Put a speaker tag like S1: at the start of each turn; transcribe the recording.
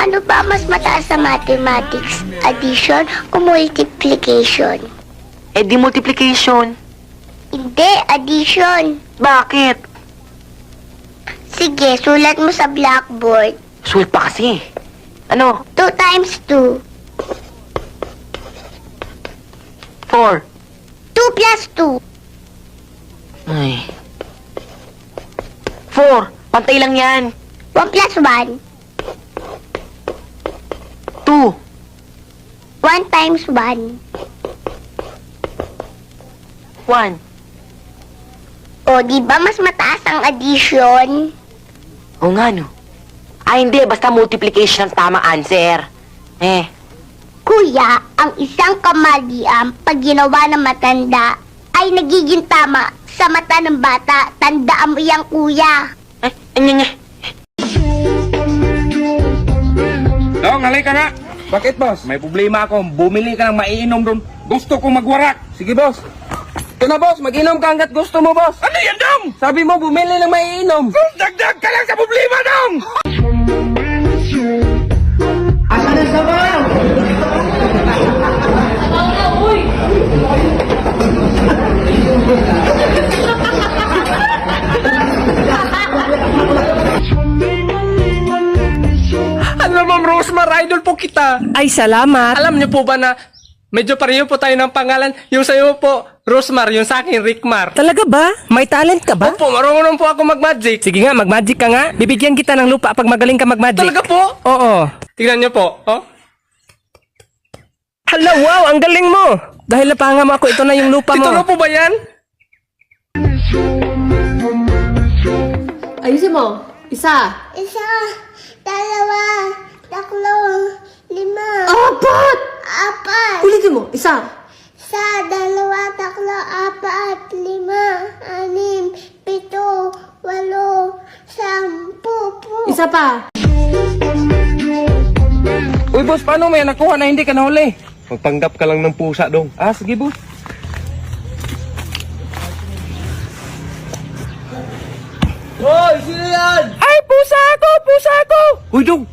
S1: Ano ba mas mataas sa mathematics? Addition o multiplication?
S2: Eh di multiplication.
S1: Hindi, addition.
S2: Bakit?
S1: Sige, sulat mo sa blackboard.
S2: Sulit pa kasi. Ano?
S1: 2 times 2.
S2: 4.
S1: 2 plus 2.
S2: Ay. 4. Pantay lang yan.
S1: 1 plus 1.
S2: 2.
S1: 1 times 1.
S2: 1.
S1: O, di ba mas mataas ang addition?
S2: Oo nga, no? Ay, hindi. Basta multiplication ang tamang answer.
S1: Kuya, ang isang kamalian pag ginawa ng matanda ay nagiging tama sa mata ng bata. Tandaan mo yan, kuya.
S2: Anya.
S3: Dong, halika nga. Bakit, boss? May problema ako. Bumili ka ng maiinom doon. Gusto kong magwarak. Sige, boss. Ito na, boss. Mag-inom ka hanggat gusto mo, boss. Ano yan, Dong? Sabi mo, bumili ng maiinom. Dagdag ka lang sa problema, Dong! Asa na sa bayaw?
S4: Alam mo, Rosmar, idol po kita.
S5: Ay, salamat.
S4: Alam niyo po ba na medyo pareho po tayo ng pangalan? Yung sa'yo po, Rosmar, yung sa akin, Rickmar.
S5: Talaga ba? May talent ka ba?
S4: Opo, marunong po ako mag-magic.
S5: Sige nga, mag-magic ka nga. Bibigyan kita ng lupa pag magaling ka mag-magic.
S4: Talaga po?
S5: Oo.
S4: Tingnan niyo po, oh.
S5: Hala, wow, ang galing mo. Dahil napanga mo ako, ito na yung lupa mo.
S4: Ito na po ba yan?
S6: Ayusin mo. Isa.
S1: Isa, dalawa, tatlo, 5,
S6: Apat!
S1: 4.
S6: Ulitin mo. Isa.
S1: Isa, dalawa, tatlo, 4, 5, 6, 7, 8, 10.
S6: Isa pa.
S3: Uy, boss, paano may nakuha na hindi ka nahuli? Magpanggap ka lang ng pusa, Dong. Ah, sige, boss.
S4: Hoy, sino yan?
S5: Ay, pusa ako, pusa ako.
S3: Uy, Dong,